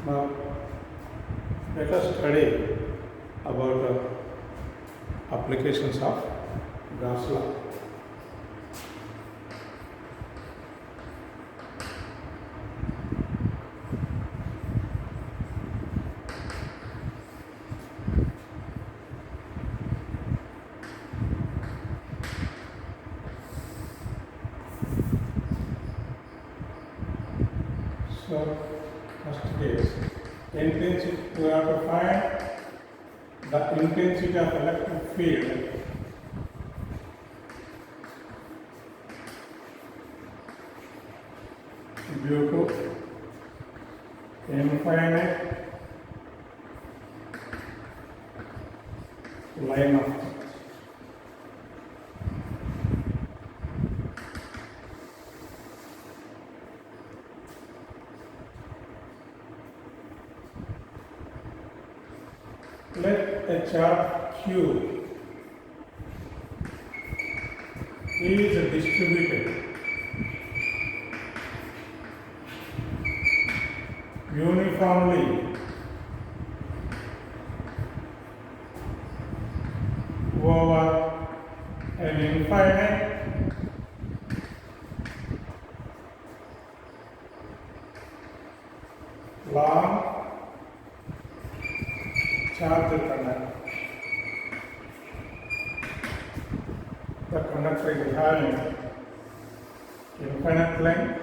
Now, let us study about applications of Gauss law. So, first case, intensity. We have to find the intensity of electric field due to infinite line of charge. Let a charge Q is distributed uniformly over an infinite long charge conductor. The conductor is having infinite length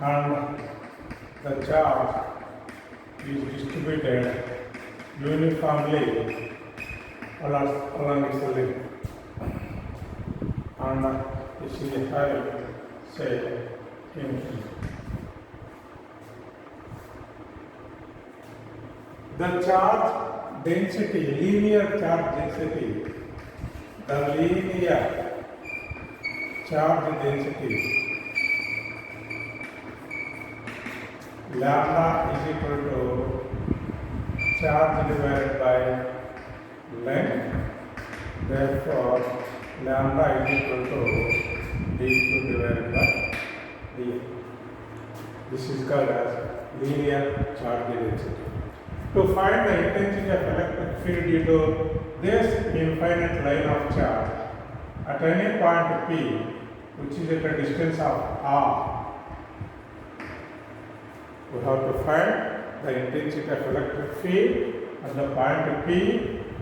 and the charge is distributed uniformly along its length, and this is having, say, infinity. The charge density, linear charge density, the linear charge density lambda is equal to charge divided by length. Therefore, lambda is equal to dq divided by df. This is called as linear charge density. To find the intensity of electric field due to this infinite line of charge at any point P, which is at a distance of r, we have to find the intensity of electric field at the point P,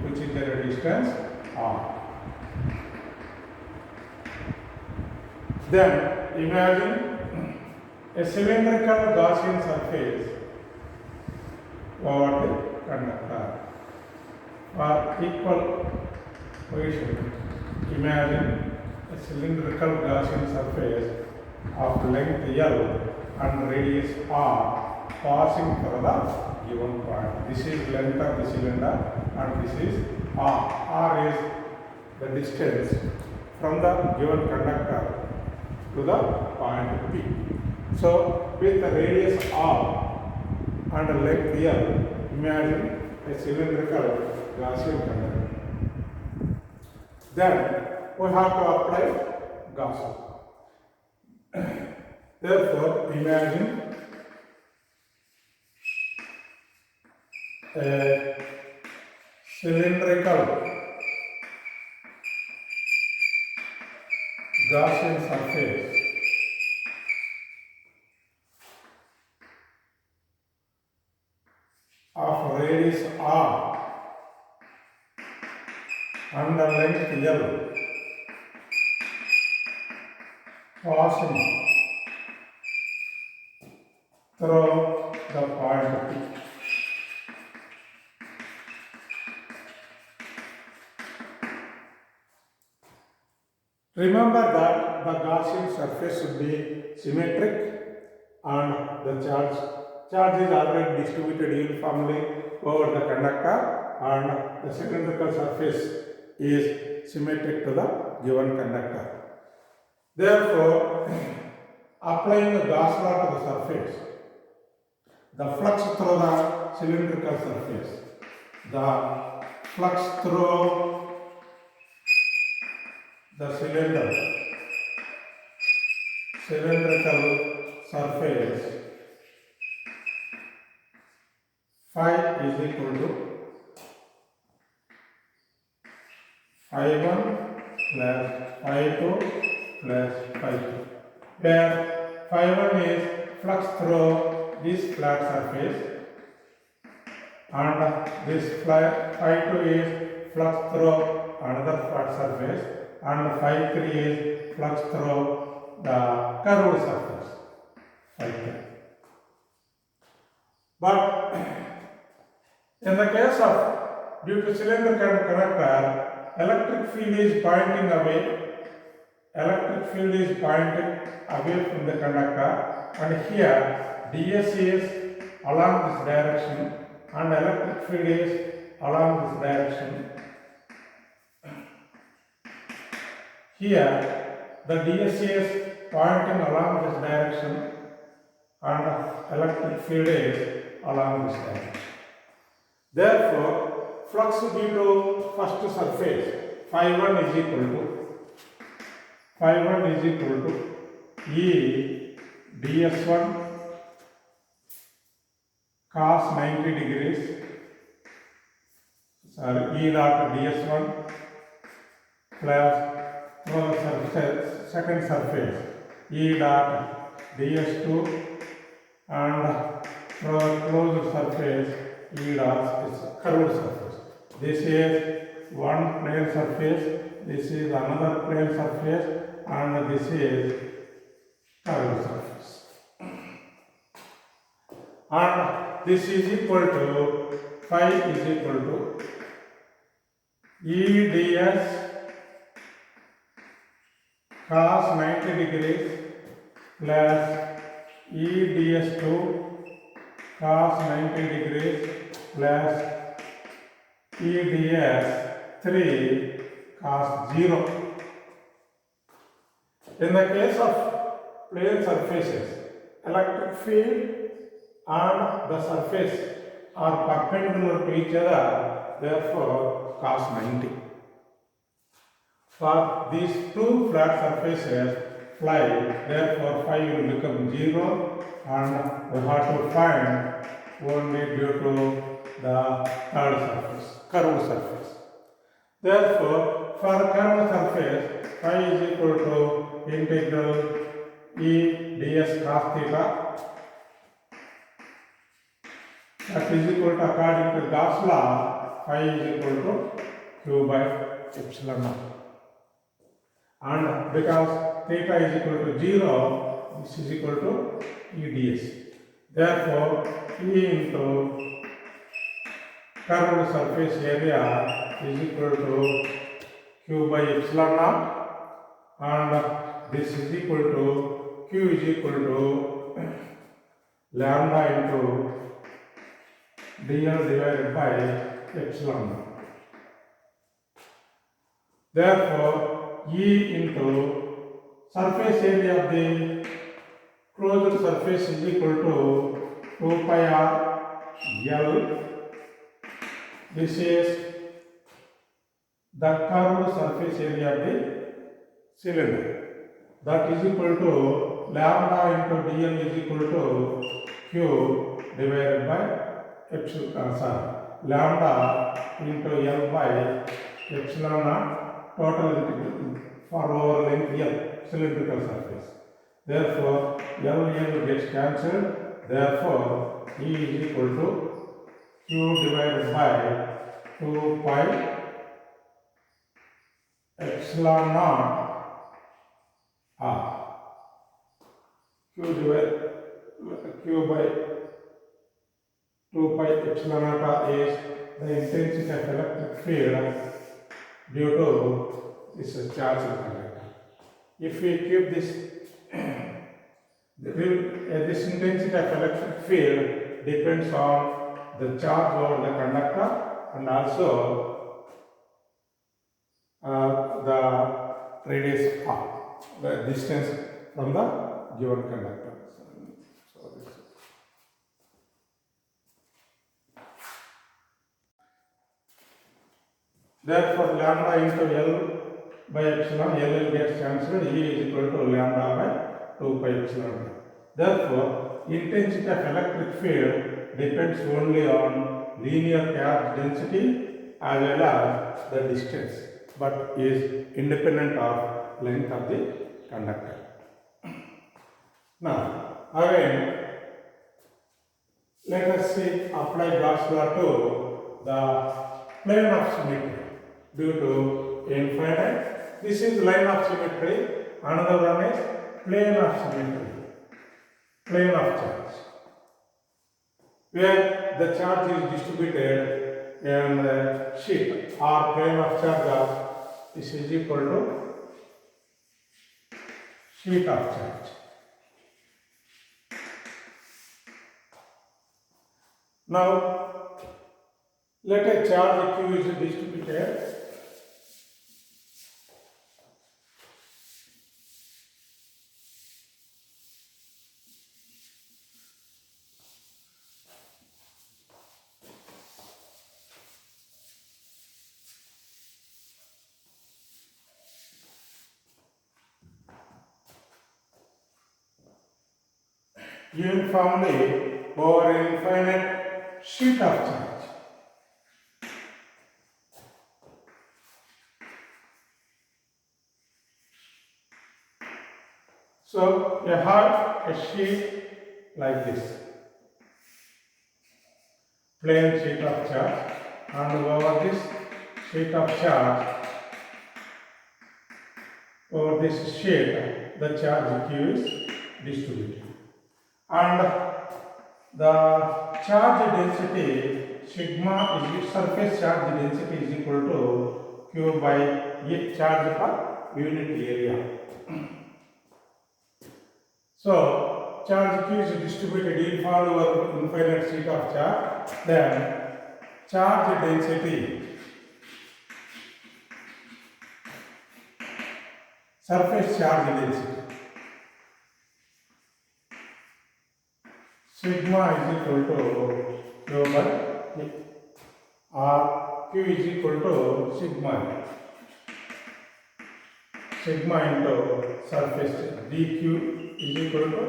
which is at a distance r. Then imagine a cylindrical Gaussian surface over the conductor for equal position. Imagine a cylindrical Gaussian surface of length L and radius r passing through the given point. This is length of the cylinder and this is r. R is the distance from the given conductor to the point P. So, with the radius r and a length L, imagine a cylindrical Gaussian conductor. Then we have to apply Gauss law. Therefore, imagine a cylindrical Gaussian surface of radius r and the length L passing through the point P. Remember that the Gaussian surface should be symmetric and the charge is already distributed uniformly over the conductor and the cylindrical surface is symmetric to the given conductor. Therefore, applying the Gauss law to the surface, the flux through the cylindrical surface, the flux through the cylindrical surface phi is equal to phi1 plus phi2 plus phi2, where phi1 is flux through this flat surface and this phi2 is flux through another flat surface and phi3 is flux through the curved surface phi3. But in the case of due to cylindrical conductor, electric field is pointing away. Electric field is pointing away from the conductor, and here ds is along this direction and electric field is along this direction. Here the ds is pointing along this direction and electric field is along this direction. Therefore, flux due to first surface phi1 is equal to E ds1 cos 90 degrees, E dot ds1 plus through the second surface E dot ds2 and through the closed surface E dot is curved surface. This is one plane surface, this is another plane surface, and this is curved surface. And this is equal to phi is equal to E ds cos 90 degrees plus E ds2 cos 90 degrees plus E ds 3 cos 0. In the case of plane surfaces, electric field and the surface are perpendicular to each other, therefore cos 90. For these two flat surfaces fly, therefore phi will become 0 and we have to find only due to the curved surface. Therefore, for curved surface, phi is equal to integral E ds cos theta, that is equal to, according to Gauss law, phi is equal to q by epsilon naught. And because theta is equal to 0, this is equal to E ds. Therefore, E into curved surface area is equal to q by epsilon naught, and this is equal to q is equal to lambda into dl divided by epsilon naught. Therefore, E into surface area of the closed surface is equal to 2 pi r L. This is the curved surface area of the cylinder. That is equal to lambda into dl is equal to q divided by lambda into L by epsilon naught, total integral for over length L, cylindrical surface. Therefore, L gets cancelled. Therefore, E is equal to q divided by 2 pi epsilon naught r. Q by 2 pi epsilon naught r is the intensity of electric field due to this charge conductor. If we keep this this intensity of electric field depends on the charge over the conductor and also the radius r, the distance from the given conductor. Therefore, lambda into L by epsilon, L gets cancelled, E is equal to lambda by 2 pi epsilon. Therefore, intensity of electric field depends only on linear charge density as well as the distance, but is independent of length of the conductor. Now, again, let us see apply Gauss law to the plane of symmetry due to infinite. This is line of symmetry, another one is plane of symmetry, plane of charge, where the charge is distributed in the sheet or plane of charge of this is equal to sheet of charge. Now, let a charge Q is distributed uniformly over an infinite sheet of charge. So, you have a sheet like this, plain sheet of charge, and over this sheet of charge, over this sheet, the charge Q is distributed. And the charge density sigma is surface charge density is equal to Q by E charge per unit area. So, charge Q is distributed uniformly over infinite sheet of charge, then charge density, surface charge density, sigma is equal to Q by E, or Q is equal to sigma into surface dq is equal to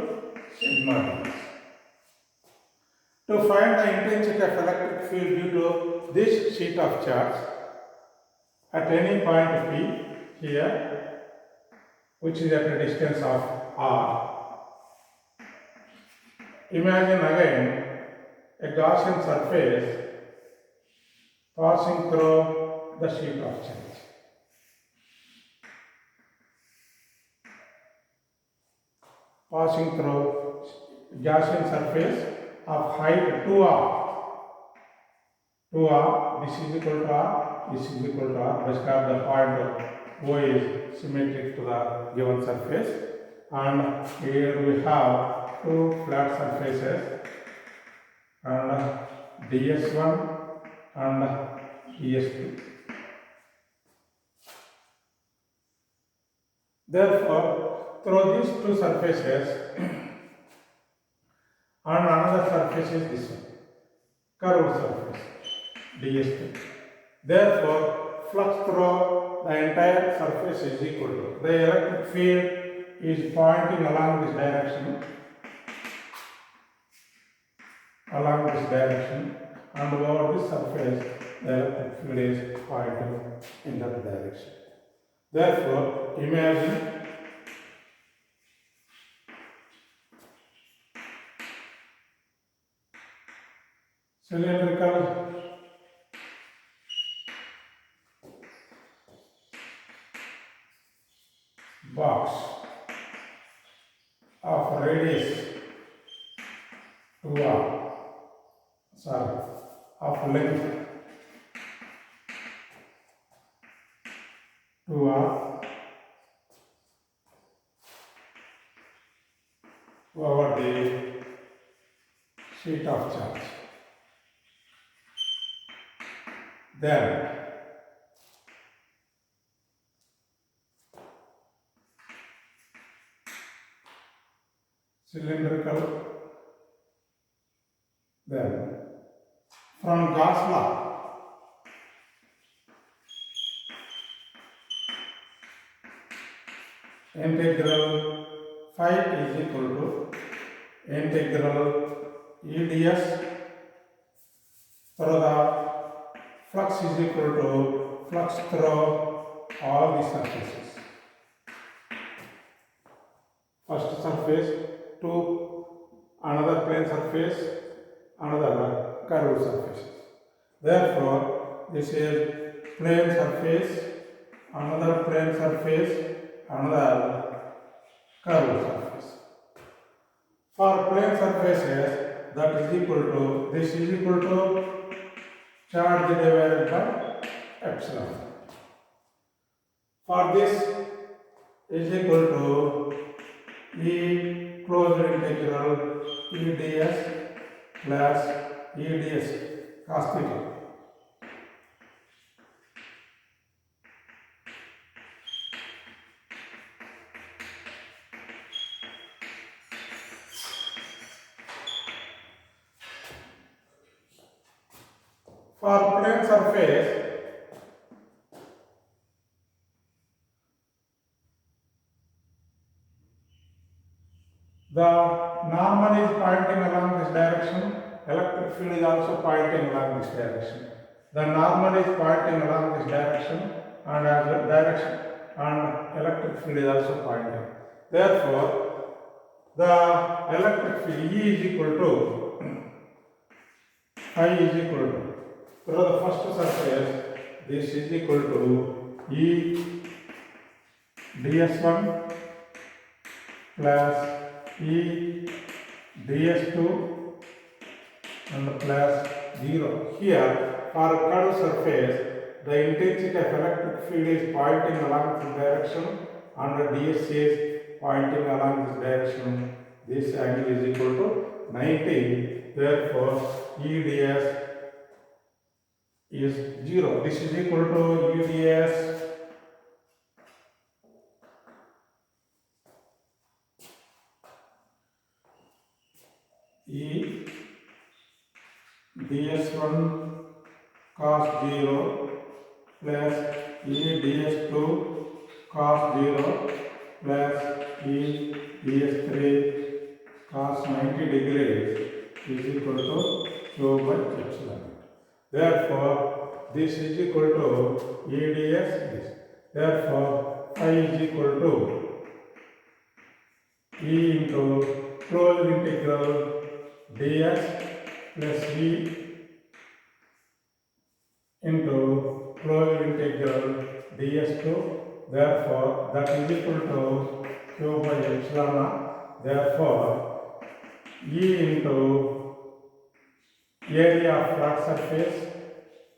sigma ds. To find the intensity of electric field due to this sheet of charge at any point P here, which is at a distance of r, imagine again a Gaussian surface passing through the sheet of charge. Passing through Gaussian surface of height 2r. 2r, this is equal to r, this is equal to r, because the point O is symmetric to the given surface. And here we have two flat surfaces, and ds1 and ds2. Therefore, through these two surfaces and another surface is this one, curved surface, ds2. Therefore, flux through the entire surface is equal to, the electric field is pointing along this direction, and over this surface the electric field is pointing in that direction. Therefore, imagine cylindrical box of radius 2r, of length 2r over the sheet of charge. Then cylindrical, then from Gauss law, integral phi is equal to integral EDS through the flux is equal to flux through all the surfaces. First surface to another plane surface, another curved surface. Therefore, this is plane surface, another plane surface, another curved surface. For plane surfaces, that is equal to, this is equal to charge divided by epsilon. For this is equal to E closed integral EDS plus EDS cos theta. For plane surface, the normal is pointing along this direction, electric field is also pointing along this direction. The normal is pointing along this direction and as a direction and electric field is also pointing. Therefore, the electric field E is equal to I is equal to, through the first surface, this is equal to E ds1 plus E ds2 and plus 0. Here, for a curved surface, the intensity of electric field is pointing along this direction and the ds is pointing along this direction. This angle is equal to 90. Therefore, EDS is 0. This is equal to EDS E ds1 cos 0 plus E ds2 cos 0 plus E ds3 cos 90 degrees is equal to Q by epsilon. Therefore, this is equal to EDS this. Therefore, phi is equal to E into closed integral ds plus E into closed integral ds2. Therefore, that is equal to Q by epsilon naught. Therefore, E into area of flat surface,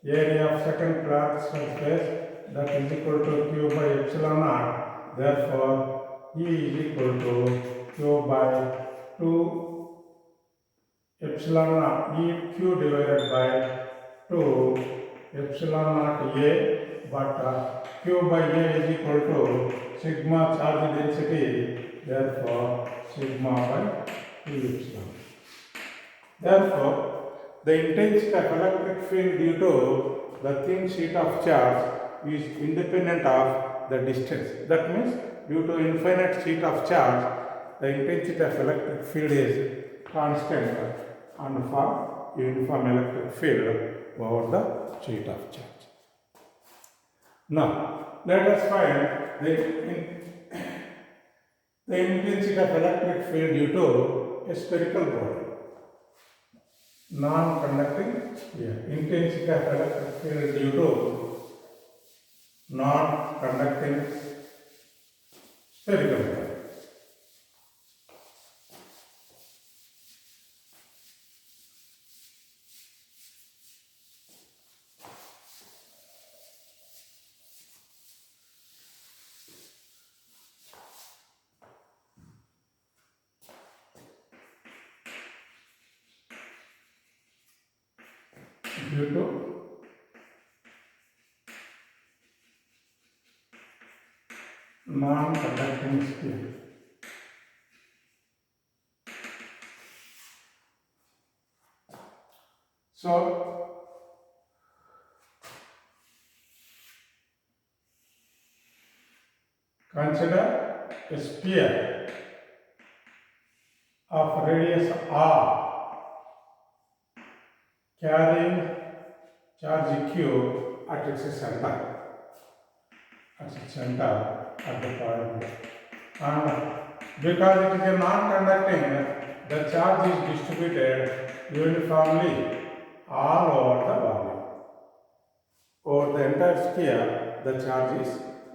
area of second flat surface, that is equal to Q by epsilon naught. Therefore, E is equal to Q by 2 epsilon naught E Q divided by 2 epsilon naught A, but Q by A is equal to sigma charge density. Therefore, sigma by 2 epsilon. Therefore, the intensity of electric field due to the thin sheet of charge is independent of the distance. That means, due to infinite sheet of charge, the intensity of electric field is constant and for uniform electric field over the sheet of charge. Now, let us find the intensity of electric field due to a spherical body. Non-conducting intensity of electric field due to non-conducting spherical body. Due to non-conducting sphere. So, consider a sphere of radius r carrying charge q at its center. At its center at the point. And because it is a non-conducting, the charge is distributed uniformly all over the volume. Over the entire sphere, the charge is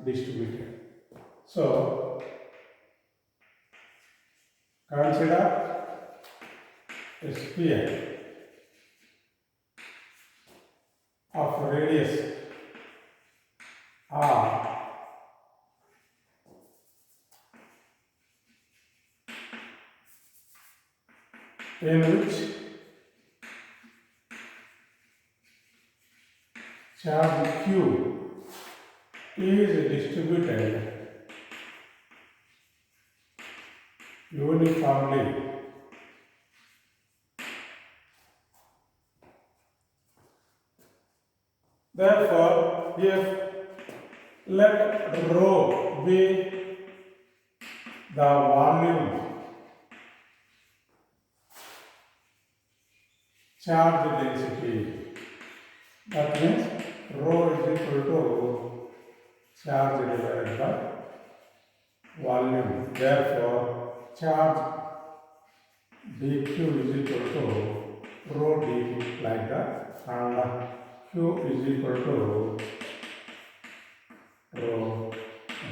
distributed. So, consider a sphere of radius r in which charge q is distributed uniformly Therefore, if let rho be the volume charge density, that means rho is equal to charge divided by volume. Therefore, charge dq is equal to rho dq like that, and q is equal to rho d.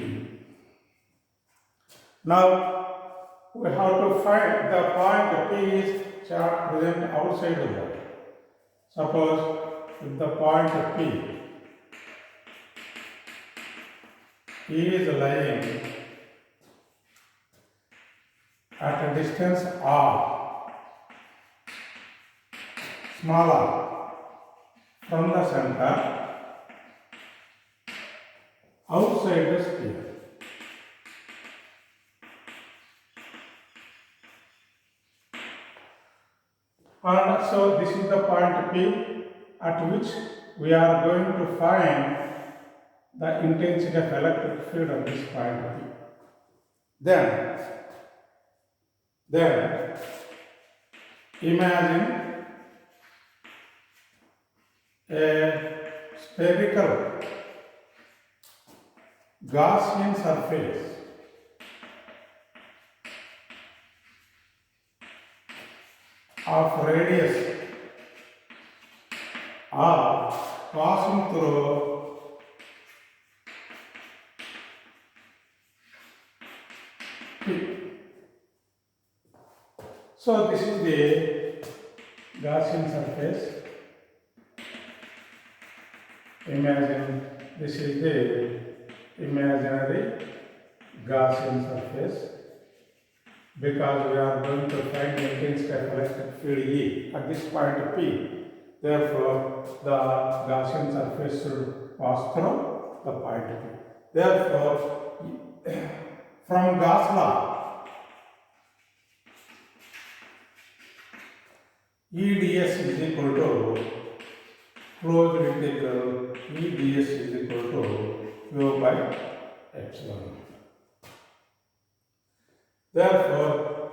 Now we have to find the point P is charge present outside the body. Suppose if the point P is lying at a distance r, small r, from the center outside the sphere. And so this is the point P at which we are going to find the intensity of electric field at this point P. Then imagine a spherical Gaussian surface of radius r passing through P. So this is the Gaussian surface. Imagine this is the imaginary Gaussian surface, because we are going to find the intensity of electric field E at this point P. Therefore, the Gaussian surface should pass through the point P. Therefore, from Gauss law, E ds is equal to closed integral E ds is equal to Q by epsilon. Therefore,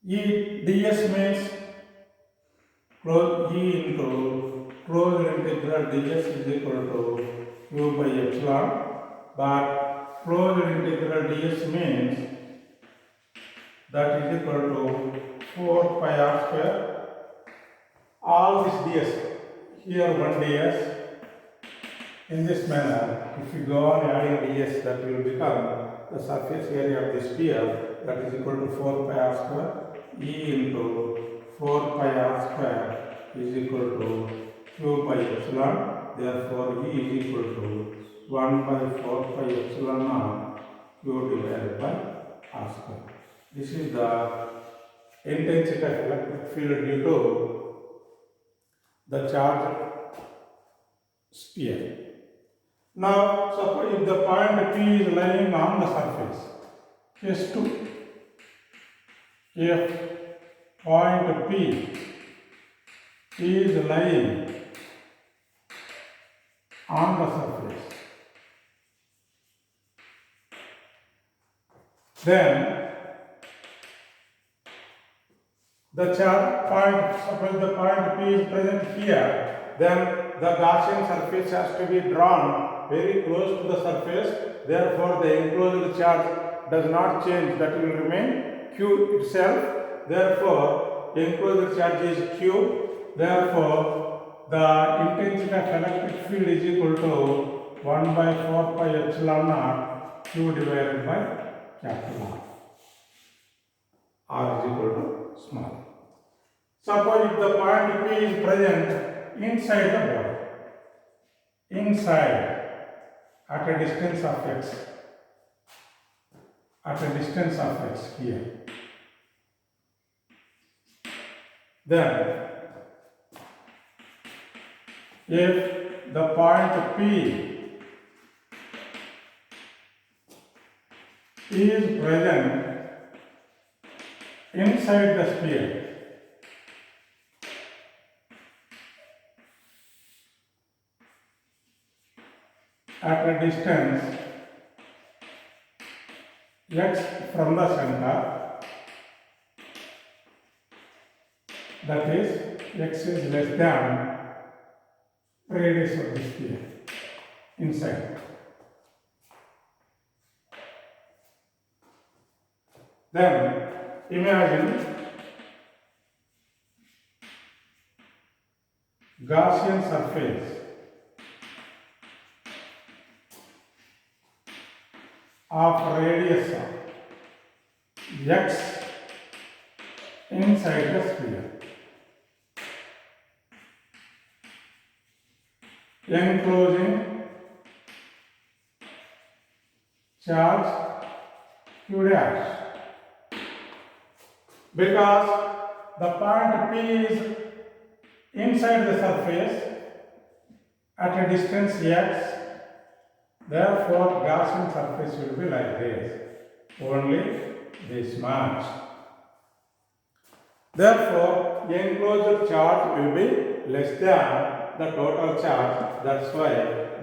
E ds means E into closed integral ds is equal to Q by epsilon, but closed integral ds means that is equal to 4 pi r square. All this ds, here one ds, in this manner, if you go on adding ds, that will become the surface area of the sphere, that is equal to 4 pi r square. E into 4 pi r square is equal to Q by epsilon. Therefore, E is equal to 1 by 4 pi epsilon naught Q divided by r square. This is the intensity of electric field due to the charge sphere. Now, suppose if the point P is lying on the surface, case 2, if point P is lying on the surface, then the charge point, suppose the point P is present here, then the Gaussian surface has to be drawn very close to the surface. Therefore, the enclosed charge does not change, that will remain Q itself. Therefore, enclosed charge is Q. Therefore, the intensity of electric field is equal to 1 by 4 pi epsilon naught Q divided by capital R. R is equal to small. Suppose if the point P is present inside the body, inside at a distance of x, at a distance of x here, then if the point P is present inside the sphere, at a distance x from the center, that is x is less than radius of the sphere inside. Then imagine Gaussian surface of radius of x inside the sphere, enclosing charge Q dash, because the point P is inside the surface at a distance x. Therefore, Gaussian surface will be like this, only this much. Therefore, enclosed charge will be less than the total charge. That's why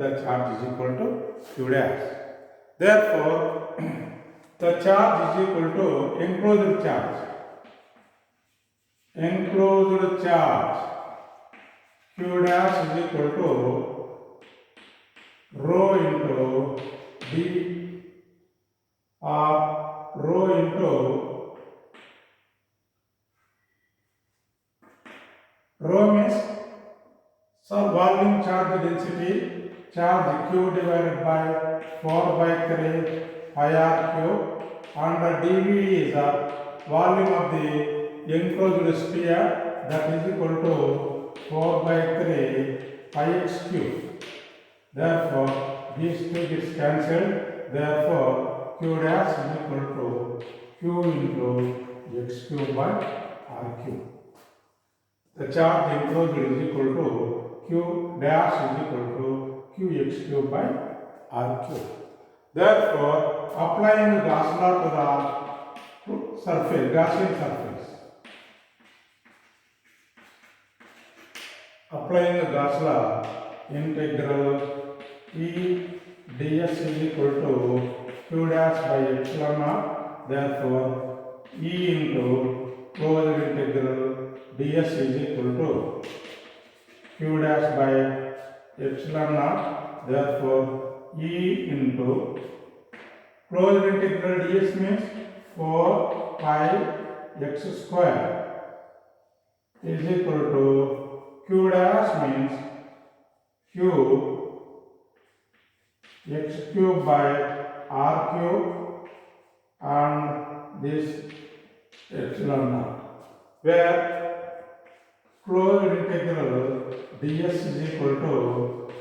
the charge is equal to Q dash. Therefore, the charge is equal to enclosed charge. Enclosed charge Q dash is equal to rho into d, or rho into, rho means some volume charge density, charge Q divided by 4 by 3 pi r cube, and the dV is the volume of the enclosed sphere, that is equal to 4 by 3 pi x cube. Therefore, these two gets cancelled. Therefore, Q dash is equal to Q into x cube by r cube. The charge enclosed is equal to Q dash is equal to Qx cube by r cube. Therefore, applying Gauss law to the surface, Gaussian surface, applying the Gauss law, integral E ds is equal to Q dash by epsilon naught. Therefore, E into closed integral ds is equal to Q dash by epsilon naught. Therefore, E into closed integral ds means 4 pi x square is equal to Q dash means Q x cube by r cube and this epsilon naught, where closed integral ds is equal to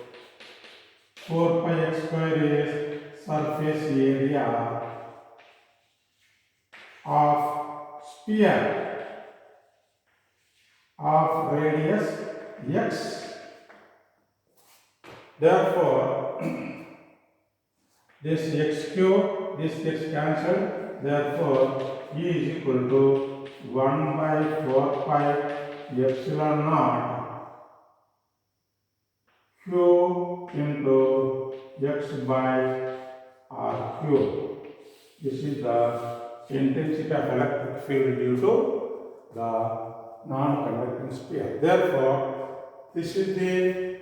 4 pi x square is surface area of sphere of radius x. Therefore, this x cube, this gets cancelled. Therefore, E is equal to 1 by 4 pi epsilon naught Q into x by r cube. This is the intensity of electric field due to the non-conducting sphere. Therefore, this is the,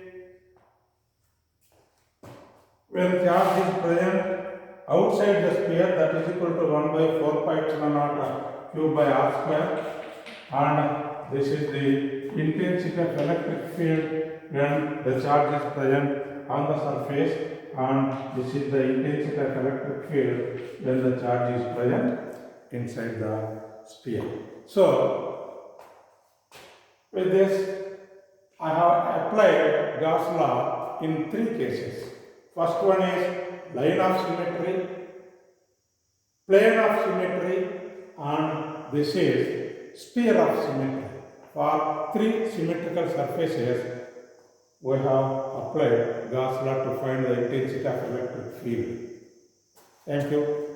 when charge is present outside the sphere, that is equal to 1 by 4 pi epsilon naught q by r square, and this is the intensity of electric field when the charge is present on the surface, and this is the intensity of electric field when the charge is present inside the sphere. So, with this, I have applied Gauss law in 3 cases. First one is line of symmetry, plane of symmetry, and this is sphere of symmetry. For 3 symmetrical surfaces, we have applied Gauss law to find the intensity of electric field. Thank you.